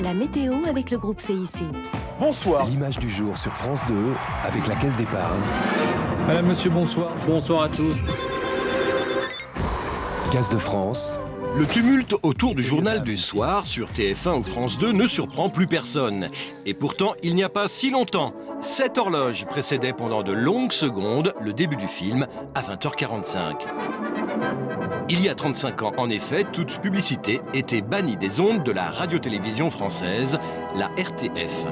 La météo avec le groupe CIC. Bonsoir. L'image du jour sur France 2 avec la Caisse d'épargne. Madame, monsieur, bonsoir. Bonsoir à tous. Caisse de France. Le tumulte autour du journal du soir sur TF1 ou France 2 ne surprend plus personne. Et pourtant, il n'y a pas si longtemps, cette horloge précédait pendant de longues secondes le début du film à 20h45. Il y a 35 ans, en effet, toute publicité était bannie des ondes de la radio-télévision française, la RTF.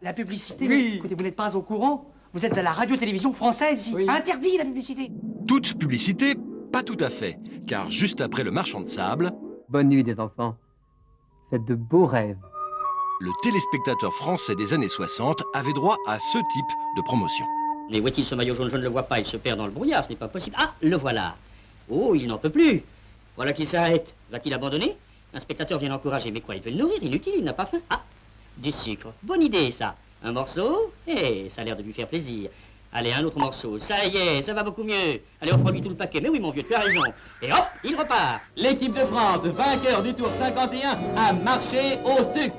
La publicité, Oui. écoutez, vous n'êtes pas au courant? Vous êtes à la radio-télévision française ici. Oui. Interdit la publicité. Toute publicité, pas tout à fait, car juste après Le Marchand de sable, Bonne nuit des enfants. Faites de beaux rêves. le téléspectateur français des années 60 avait droit à ce type de promotion. Mais voit-il ce maillot jaune? Je ne le vois pas, il se perd dans le brouillard, ce n'est pas possible. Ah, le voilà. Oh, il n'en peut plus. Voilà qu'il s'arrête. Va-t-il abandonner? Un spectateur vient l'encourager, mais quoi, il veut le nourrir, inutile, il n'a pas faim. Ah, du sucre. Bonne idée, ça. Un morceau? Eh, ça a l'air de lui faire plaisir. Allez, un autre morceau. Ça y est, ça va beaucoup mieux. Allez, offre-lui tout le paquet. Mais oui, mon vieux, tu as raison. Et hop, il repart. L'équipe de France, vainqueur du tour 51, a marché au sucre.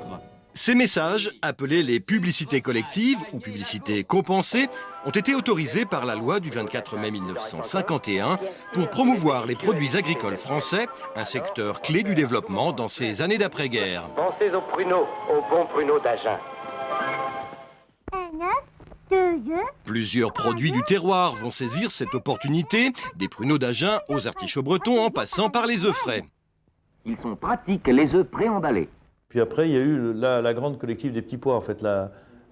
Ces messages, appelés les publicités collectives ou publicités compensées, ont été autorisés par la loi du 24 mai 1951 pour promouvoir les produits agricoles français, un secteur clé du développement dans ces années d'après-guerre. Pensez aux pruneaux, aux bons pruneaux d'Agen. Plusieurs produits du terroir vont saisir cette opportunité, des pruneaux d'Agen aux artichauts bretons en passant par les œufs frais. Ils sont pratiques, les œufs préemballés. Puis après, il y a eu la grande collective des petits pois, en fait.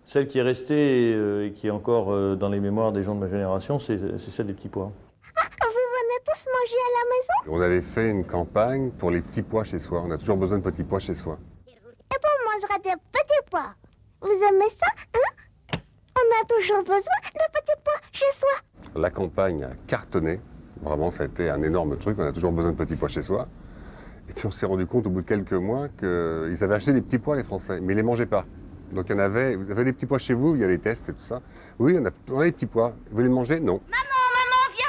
Celle qui est restée et qui est encore dans les mémoires des gens de ma génération, c'est celle des petits pois. Vous venez tous manger à la maison? On avait fait une campagne pour les petits pois chez soi. On a toujours besoin de petits pois chez soi. Et on mangera des petits pois. Vous aimez ça, hein? On a toujours besoin de petits pois chez soi. La campagne a cartonné. Vraiment, ça a été un énorme truc. On a toujours besoin de petits pois chez soi. Et puis on s'est rendu compte au bout de quelques mois qu'ils avaient acheté des petits pois, les Français, mais ils ne les mangeaient pas. Donc vous avez des petits pois chez vous, il y a les tests et tout ça. Oui, on a des petits pois. Vous les mangez? Non. Maman, viens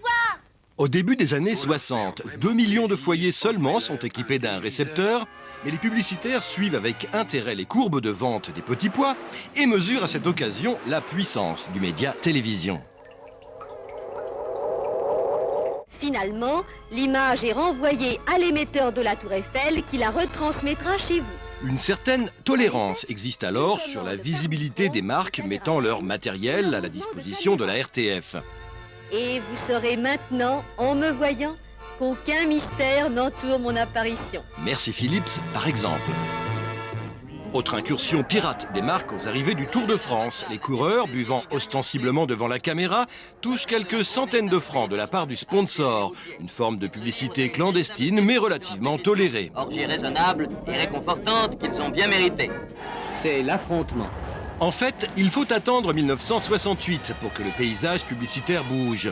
voir. Au début des années 60, 2 millions de foyers seulement sont équipés d'un récepteur, mais les publicitaires suivent avec intérêt les courbes de vente des petits pois et mesurent à cette occasion la puissance du média télévision. Finalement, l'image est renvoyée à l'émetteur de la Tour Eiffel qui la retransmettra chez vous. Une certaine tolérance existe alors sur la visibilité des marques mettant leur matériel à la disposition de la RTF. Et vous saurez maintenant, en me voyant, qu'aucun mystère n'entoure mon apparition. Merci Philips, par exemple. Autre incursion pirate des marques aux arrivées du Tour de France. Les coureurs, buvant ostensiblement devant la caméra, touchent quelques centaines de francs de la part du sponsor. Une forme de publicité clandestine, mais relativement tolérée. Orgie raisonnable et réconfortante qu'ils ont bien mérité. C'est l'affrontement. En fait, il faut attendre 1968 pour que le paysage publicitaire bouge.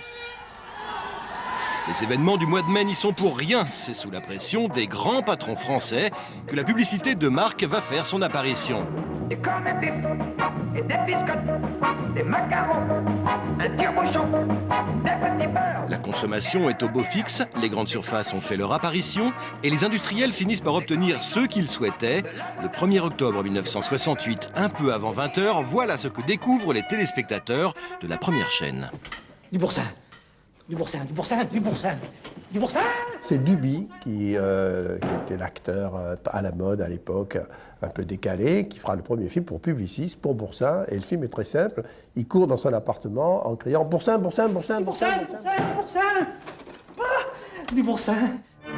Les événements du mois de mai n'y sont pour rien. C'est sous la pression des grands patrons français que la publicité de marque va faire son apparition. Des cornettes, des pommes, et des biscottes, des macarons, un tire-bouchon, des petits beurres. La consommation est au beau fixe, les grandes surfaces ont fait leur apparition et les industriels finissent par obtenir ce qu'ils souhaitaient. Le 1er octobre 1968, un peu avant 20h, voilà ce que découvrent les téléspectateurs de la première chaîne. Du boursin. Du boursin, du boursin, du boursin, du boursin. C'est Duby qui était l'acteur à la mode à l'époque, un peu décalé, qui fera le premier film pour Publicis, pour Boursin. Et le film est très simple. Il court dans son appartement en criant « Boursin, Boursin, Boursin, Boursin, Boursin !» Du boursin. Ah, du boursin. Il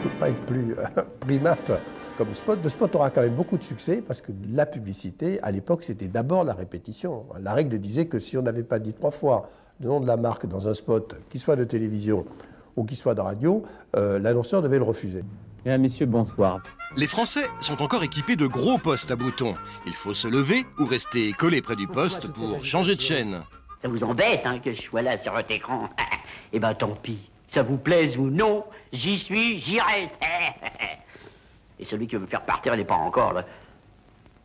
ne faut pas être plus primate comme spot. Le spot aura quand même beaucoup de succès parce que la publicité, à l'époque, c'était d'abord la répétition. La règle disait que si on n'avait pas dit 3 fois le nom de la marque dans un spot, qu'il soit de télévision ou qu'il soit de radio, l'annonceur devait le refuser. Mesdames, Messieurs, bonsoir. Les Français sont encore équipés de gros postes à boutons. Il faut se lever ou rester collé près du poste pour changer de chaîne. Ça vous embête hein, que je sois là sur votre écran? Eh ben tant pis. Ça vous plaise ou non, j'y suis, j'y reste. Et celui qui veut me faire partir, il n'est pas encore là.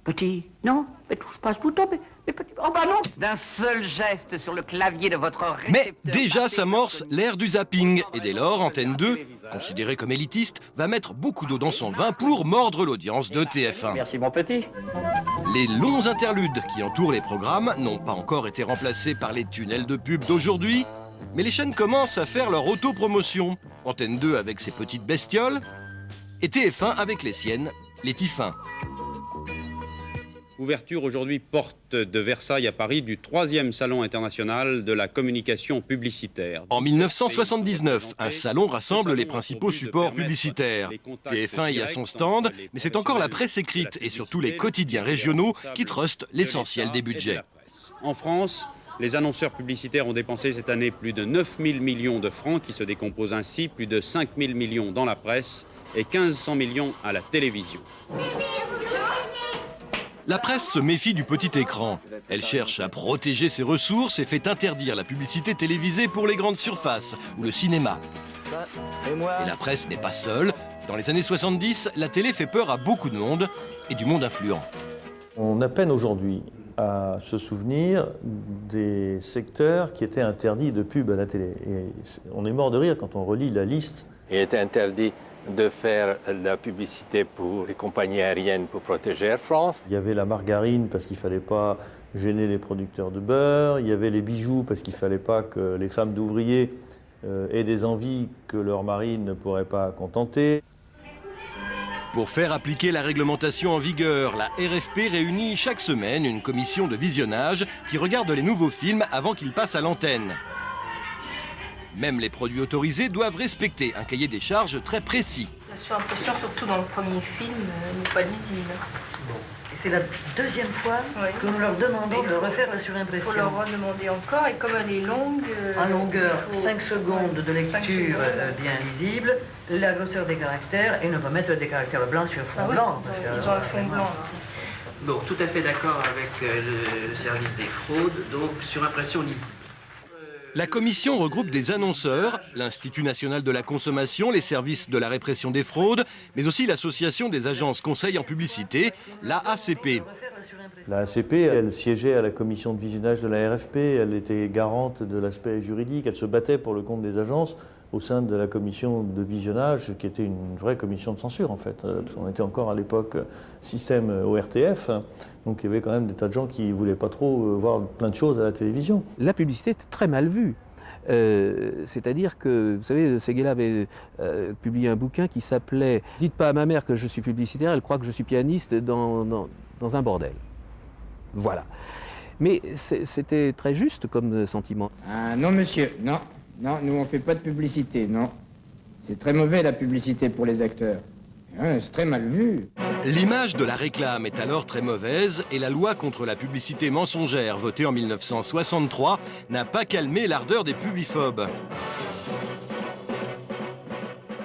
Petit, non, mais touche pas ce bouton, mais petit, oh bah non. D'un seul geste sur le clavier de votre récepteur... Mais déjà s'amorce l'ère du zapping, et dès lors, Antenne 2, considérée comme élitiste, va mettre beaucoup d'eau dans son vin pour mordre l'audience de TF1. Merci mon petit. Les longs interludes qui entourent les programmes n'ont pas encore été remplacés par les tunnels de pub d'aujourd'hui, mais les chaînes commencent à faire leur autopromotion. Antenne 2 avec ses petites bestioles, et TF1 avec les siennes, les Tiffins. Ouverture aujourd'hui porte de Versailles à Paris du 3e Salon international de la communication publicitaire. En 1979, un salon rassemble les principaux supports publicitaires. TF1 y a son stand, mais c'est encore la presse écrite et surtout les quotidiens régionaux qui trustent l'essentiel des budgets. En France, les annonceurs publicitaires ont dépensé cette année plus de 9 000 millions de francs qui se décomposent ainsi, plus de 5 000 millions dans la presse et 1500 millions à la télévision. La presse se méfie du petit écran. Elle cherche à protéger ses ressources et fait interdire la publicité télévisée pour les grandes surfaces ou le cinéma. Et la presse n'est pas seule. Dans les années 70, la télé fait peur à beaucoup de monde et du monde influent. On a peine aujourd'hui à se souvenir des secteurs qui étaient interdits de pub à la télé. Et on est mort de rire quand on relit la liste. Il était interdit de faire la publicité pour les compagnies aériennes pour protéger Air France. Il y avait la margarine parce qu'il ne fallait pas gêner les producteurs de beurre. Il y avait les bijoux parce qu'il ne fallait pas que les femmes d'ouvriers aient des envies que leur mari ne pourrait pas contenter. Pour faire appliquer la réglementation en vigueur, la RFP réunit chaque semaine une commission de visionnage qui regarde les nouveaux films avant qu'ils passent à l'antenne. Même les produits autorisés doivent respecter un cahier des charges très précis. J'ai l'impression, surtout dans le premier film, n'est pas lisible. Bon. Et c'est la deuxième fois que nous leur demandons de refaire la surimpression. Il faut leur redemander encore, et comme elle est longue... en longueur, 5 secondes de lecture bien lisible, la grosseur des caractères, et ne pas mettre des caractères blancs sur fond blanc. Parce ils ont le fond blanc. Bon, tout à fait d'accord avec le service des fraudes, donc surimpression lisible. La commission regroupe des annonceurs, l'Institut national de la consommation, les services de la répression des fraudes, mais aussi l'association des agences conseil en publicité, l'AACP. La ACP, elle siégeait à la commission de visionnage de la RFP, elle était garante de l'aspect juridique, elle se battait pour le compte des agences au sein de la commission de visionnage, qui était une vraie commission de censure en fait. On était encore à l'époque système ORTF, donc il y avait quand même des tas de gens qui ne voulaient pas trop voir plein de choses à la télévision. La publicité était très mal vue. C'est-à-dire que, vous savez, Séguéla avait publié un bouquin qui s'appelait « Dites pas à ma mère que je suis publicitaire, elle croit que je suis pianiste dans un bordel ». Voilà. Mais c'était très juste comme sentiment. Ah non monsieur, non. Non, nous on fait pas de publicité, non. C'est très mauvais la publicité pour les acteurs. C'est très mal vu. L'image de la réclame est alors très mauvaise et la loi contre la publicité mensongère, votée en 1963, n'a pas calmé l'ardeur des publiphobes.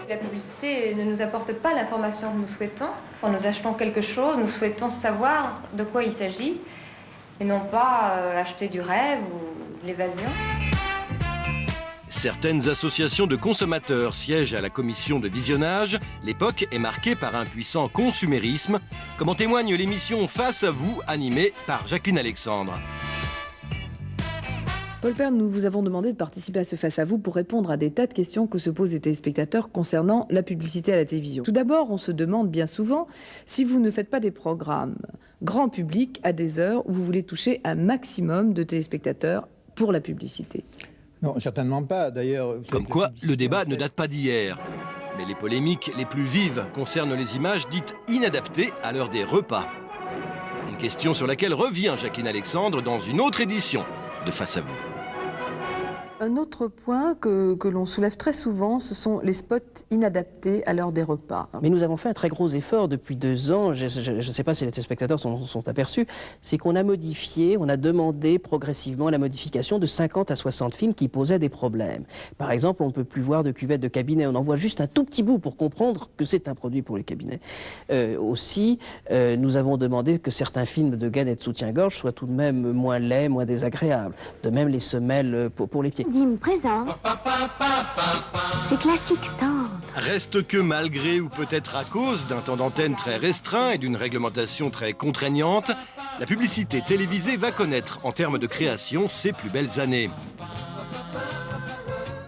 La publicité ne nous apporte pas l'information que nous souhaitons. Quand nous achetons quelque chose, nous souhaitons savoir de quoi il s'agit et non pas acheter du rêve ou de l'évasion. Certaines associations de consommateurs siègent à la commission de visionnage. L'époque est marquée par un puissant consumérisme, comme en témoigne l'émission Face à vous, animée par Jacqueline Alexandre. Paul Pern, nous vous avons demandé de participer à ce Face à vous pour répondre à des tas de questions que se posent les téléspectateurs concernant la publicité à la télévision. Tout d'abord, on se demande bien souvent si vous ne faites pas des programmes grand public à des heures où vous voulez toucher un maximum de téléspectateurs pour la publicité. Non, certainement pas, d'ailleurs. Comme quoi, le débat ne date pas d'hier. Mais les polémiques les plus vives concernent les images dites inadaptées à l'heure des repas. Une question sur laquelle revient Jacqueline Alexandre dans une autre édition de Face à vous. Un autre point que l'on soulève très souvent, ce sont les spots inadaptés à l'heure des repas. Mais nous avons fait un très gros effort depuis 2 ans, je ne sais pas si les téléspectateurs sont aperçus, c'est qu'on a modifié, on a demandé progressivement la modification de 50 à 60 films qui posaient des problèmes. Par exemple, on ne peut plus voir de cuvettes de cabinet, on en voit juste un tout petit bout pour comprendre que c'est un produit pour les cabinets. Aussi, nous avons demandé que certains films de gaine et de soutien-gorge soient tout de même moins laids, moins désagréables. De même les semelles pour les pieds. Dîme présent. C'est classique tendre. Reste que malgré ou peut-être à cause d'un temps d'antenne très restreint et d'une réglementation très contraignante, la publicité télévisée va connaître en termes de création ses plus belles années.